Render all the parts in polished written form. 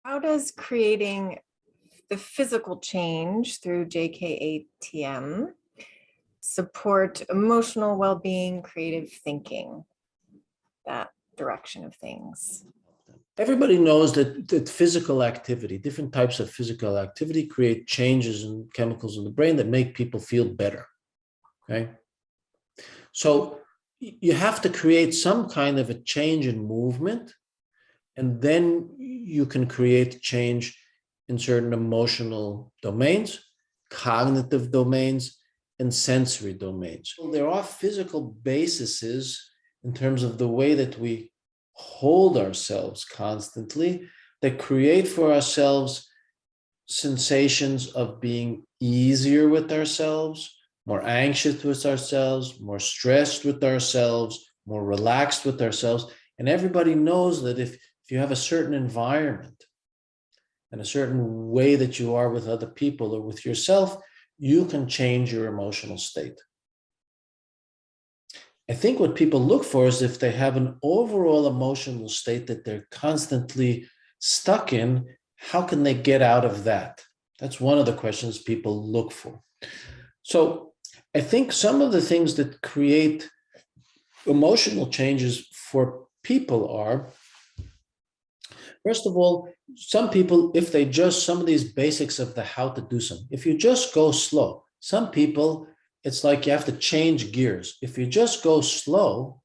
How does creating the physical change through JKA TM support emotional well-being, creative thinking, that direction of things? Everybody knows that physical activity, different types of physical activity create changes in chemicals in the brain that make people feel better, okay? So you have to create some kind of a change in movement, and then you can create change in certain emotional domains, cognitive domains, and sensory domains. So there are physical bases in terms of the way that we hold ourselves constantly that create for ourselves sensations of being easier with ourselves, more anxious with ourselves, more stressed with ourselves, more relaxed with ourselves. And everybody knows that if you have a certain environment and a certain way that you are with other people or with yourself, you can change your emotional state. I think what people look for is if they have an overall emotional state that they're constantly stuck in, how can they get out of that? That's one of the questions people look for. So I think some of the things that create emotional changes for people are, first of all, some people, if they just, some of these basics of the how to do something, if you just go slow, some people, it's like you have to change gears. If you just go slow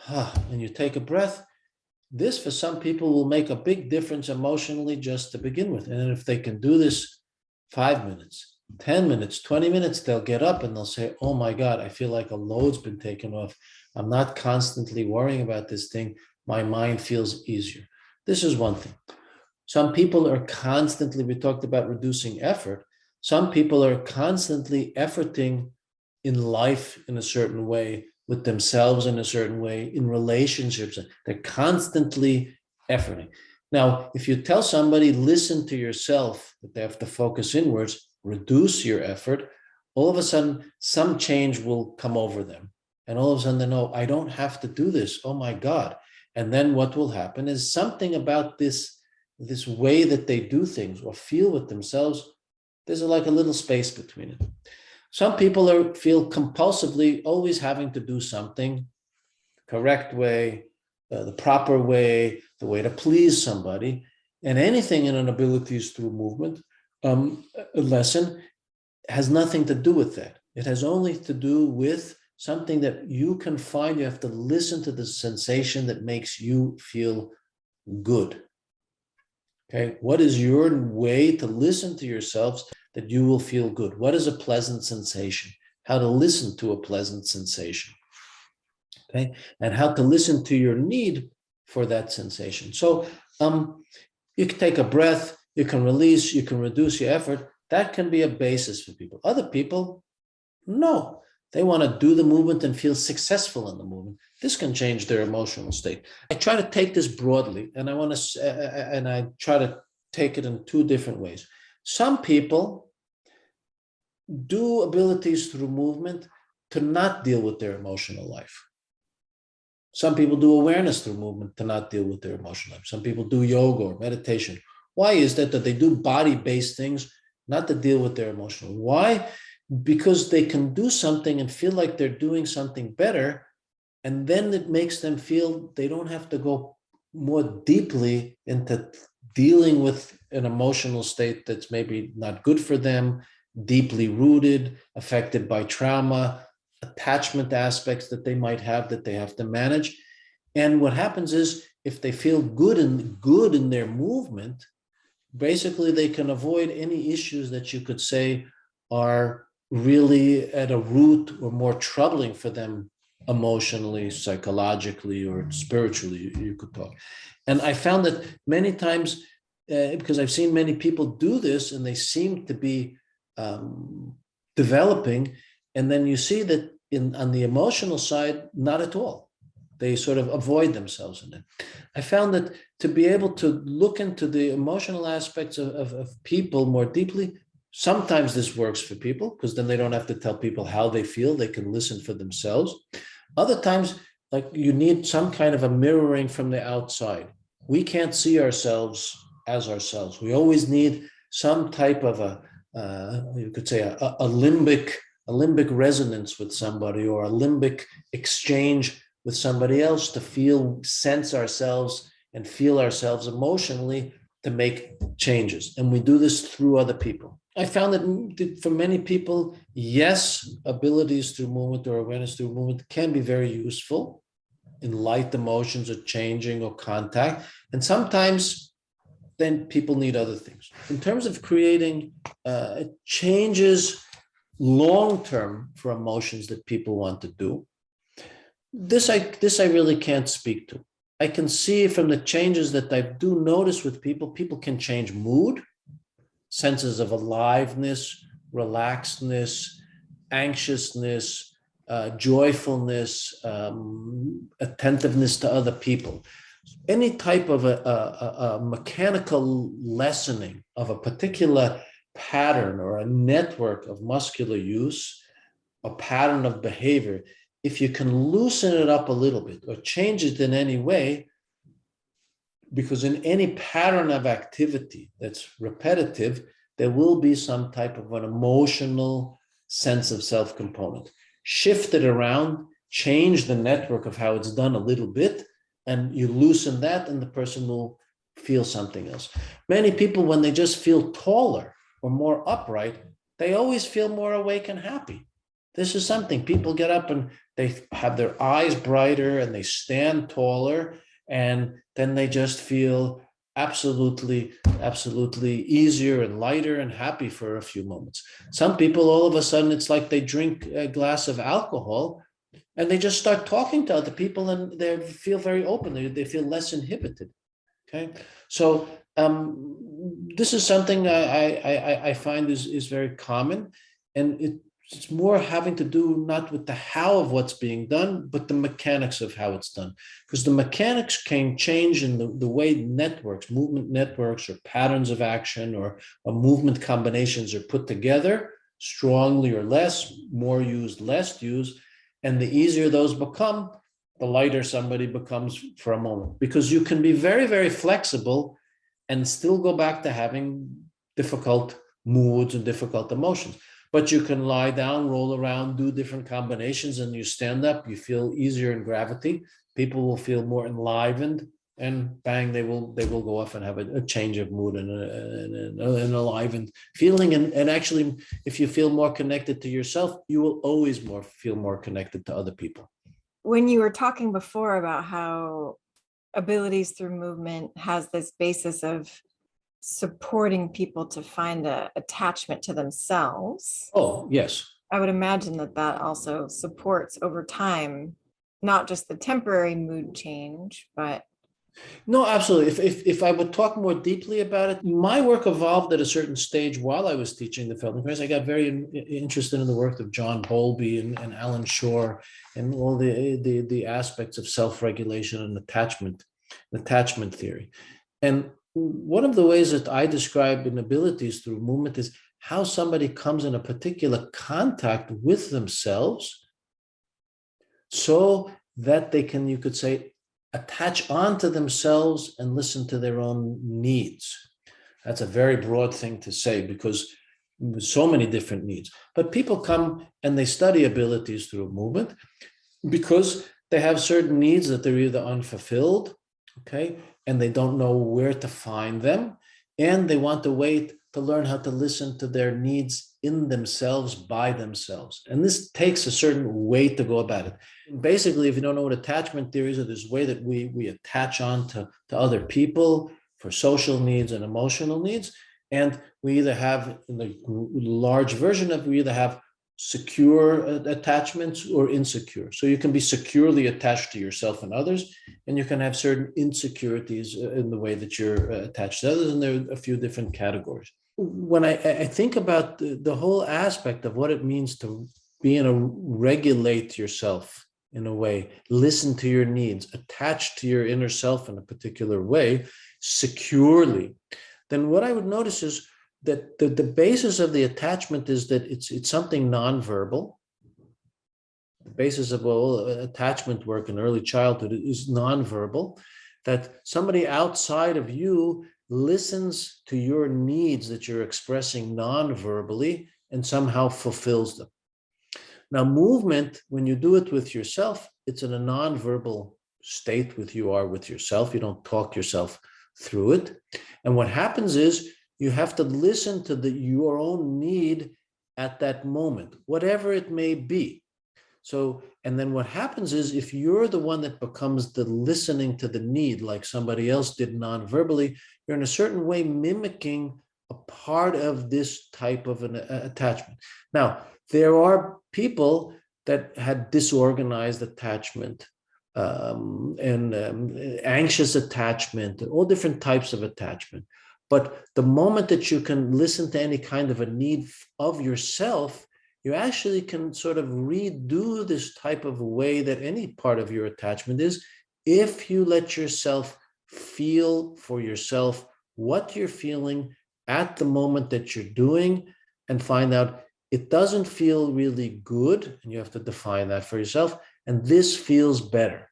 and you take a breath, this for some people will make a big difference emotionally just to begin with. And if they can do this 5 minutes, 10 minutes, 20 minutes, they'll get up and they'll say, oh my God, I feel like a load's been taken off. I'm not constantly worrying about this thing. My mind feels easier. This is one thing. Some people are constantly, we talked about reducing effort. Some people are constantly efforting in life in a certain way, with themselves in a certain way, in relationships. They're constantly efforting. Now, if you tell somebody, listen to yourself, that they have to focus inwards, reduce your effort, all of a sudden, some change will come over them. And all of a sudden they know, I don't have to do this. Oh my God. And then what will happen is something about this way that they do things or feel with themselves, there's like a little space between it. Some people feel compulsively always having to do something, correct way, the proper way, the way to please somebody, and anything in an abilities through movement lesson has nothing to do with that. It has only to do with something that you can find. You have to listen to the sensation that makes you feel good. Okay, what is your way to listen to yourselves that you will feel good? What is a pleasant sensation? How to listen to a pleasant sensation. Okay, and how to listen to your need for that sensation. So you can take a breath, you can release, you can reduce your effort. That can be a basis for people. Other people, no. They want to do the movement and feel successful in the movement. This can change their emotional state. I try to take this broadly, and I try to take it in two different ways. Some people do abilities through movement to not deal with their emotional life. Some people do awareness through movement to not deal with their emotional life. Some people do yoga or meditation. Why is that they do body-based things, not to deal with their emotional? Why? Because they can do something and feel like they're doing something better, and then it makes them feel they don't have to go more deeply into dealing with an emotional state that's maybe not good for them, deeply rooted, affected by trauma, attachment aspects that they might have that they have to manage. And what happens is, if they feel good in their movement, basically they can avoid any issues that you could say are really at a root or more troubling for them emotionally, psychologically, or spiritually, you could talk. And I found that many times, because I've seen many people do this and they seem to be developing, and then you see that on the emotional side, not at all. They sort of avoid themselves in it. I found that to be able to look into the emotional aspects of people more deeply, sometimes this works for people because then they don't have to tell people how they feel. They can listen for themselves. Other times, like, you need some kind of a mirroring from the outside. We can't see ourselves as ourselves. We always need some type of you could say a limbic resonance with somebody, or a limbic exchange with somebody else to sense ourselves and feel ourselves emotionally to make changes. And we do this through other people. I found that for many people, yes, abilities through movement or awareness through movement can be very useful in light emotions or changing or contact. And sometimes then people need other things. In terms of creating changes long-term for emotions that people want to do, this I really can't speak to. I can see from the changes that I do notice with people can change mood, senses of aliveness, relaxedness, anxiousness, joyfulness, attentiveness to other people. Any type of a mechanical lessening of a particular pattern or a network of muscular use, a pattern of behavior, if you can loosen it up a little bit or change it in any way, because in any pattern of activity that's repetitive, there will be some type of an emotional sense of self component. Shift it around, change the network of how it's done a little bit, and you loosen that, and the person will feel something else. Many people, when they just feel taller or more upright, they always feel more awake and happy. This is something people get up and they have their eyes brighter and they stand taller, and then they just feel absolutely easier and lighter and happy for a few moments. Some people, all of a sudden, it's like they drink a glass of alcohol and they just start talking to other people and they feel very open. They feel less inhibited. Okay, so this is something I find is very common, and it's more having to do not with the how of what's being done, but the mechanics of how it's done. Because the mechanics can change in the way networks, movement networks, or patterns of action, or movement combinations are put together, strongly or less, more used, less used. And the easier those become, the lighter somebody becomes for a moment. Because you can be very, very flexible and still go back to having difficult moods and difficult emotions. But you can lie down, roll around, do different combinations, and you stand up, you feel easier in gravity. People will feel more enlivened, and bang, they will go off and have a change of mood and an enlivened feeling. And actually, if you feel more connected to yourself, you will always feel more connected to other people. When you were talking before about how abilities through movement has this basis of supporting people to find an attachment to themselves. Oh, yes. I would imagine that also supports over time, not just the temporary mood change, but. No, absolutely. If I would talk more deeply about it, my work evolved at a certain stage while I was teaching the Feldenkrais. I got very interested in the work of John Bowlby and Alan Shore and all the aspects of self-regulation and attachment theory. And one of the ways that I describe abilities through movement is how somebody comes in a particular contact with themselves so that they can, you could say, attach onto themselves and listen to their own needs. That's a very broad thing to say because there's so many different needs. But people come and they study abilities through movement because they have certain needs that they're either unfulfilled, okay, and they don't know where to find them, and they want to wait to learn how to listen to their needs in themselves by themselves. And this takes a certain way to go about it. Basically, if you don't know what attachment theory is, there's a way that we attach on to other people for social needs and emotional needs. And we either have, in the large version of, we either have secure attachments or insecure. So you can be securely attached to yourself and others, and you can have certain insecurities in the way that you're attached to others, and there are a few different categories. When I think about the whole aspect of what it means to be in a regulate yourself in a way, listen to your needs, attach to your inner self in a particular way, securely, then what I would notice is that the basis of the attachment is that it's something nonverbal. The basis of all attachment work in early childhood is nonverbal, that somebody outside of you listens to your needs that you're expressing non-verbally and somehow fulfills them. Now, movement, when you do it with yourself, it's in a non-verbal state with yourself. You don't talk yourself through it. And what happens is you have to listen to your own need at that moment, whatever it may be. So, and then what happens is if you're the one that becomes the listening to the need, like somebody else did non-verbally, you're in a certain way mimicking a part of this type of an attachment. Now, there are people that had disorganized attachment and anxious attachment, all different types of attachment. But the moment that you can listen to any kind of a need of yourself, you actually can sort of redo this type of way that any part of your attachment is, if you let yourself feel for yourself what you're feeling at the moment that you're doing, and find out it doesn't feel really good, and you have to define that for yourself, and this feels better.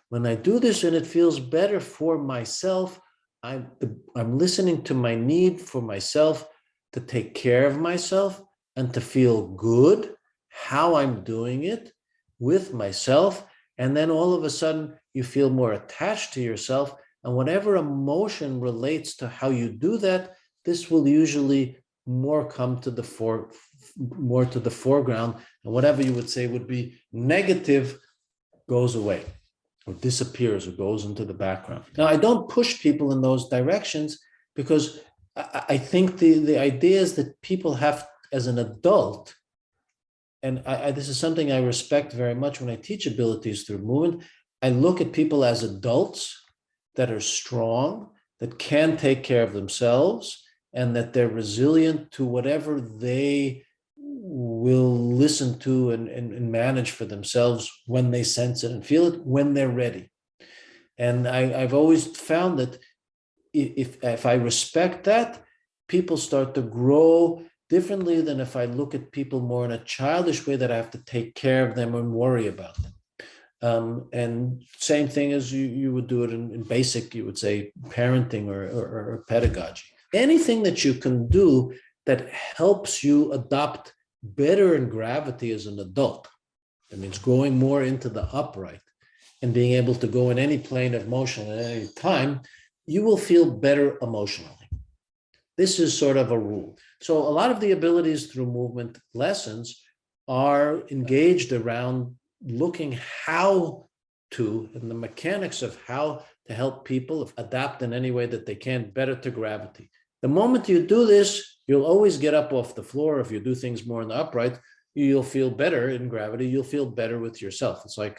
When I do this and it feels better for myself, I'm listening to my need for myself to take care of myself and to feel good, how I'm doing it with myself. And then all of a sudden you feel more attached to yourself, and whatever emotion relates to how you do that, this will usually more come to the foreground, and whatever you would say would be negative goes away or disappears or goes into the background. Now, I don't push people in those directions, because I think the idea is that people have, as an adult, and this is something I respect very much when I teach abilities through movement, I look at people as adults that are strong, that can take care of themselves, and that they're resilient to whatever they will listen to and manage for themselves when they sense it and feel it, when they're ready. And I've always found that if I respect that, people start to grow differently than if I look at people more in a childish way that I have to take care of them and worry about them. And same thing as you would do it in basic, you would say, parenting or pedagogy. Anything that you can do that helps you adopt better in gravity as an adult. That means going more into the upright and being able to go in any plane of motion at any time, you will feel better emotionally. This is sort of a rule. So a lot of the abilities through movement lessons are engaged around looking how to, and the mechanics of how to help people adapt in any way that they can better to gravity. The moment you do this, you'll always get up off the floor. If you do things more in the upright, you'll feel better in gravity. You'll feel better with yourself. It's like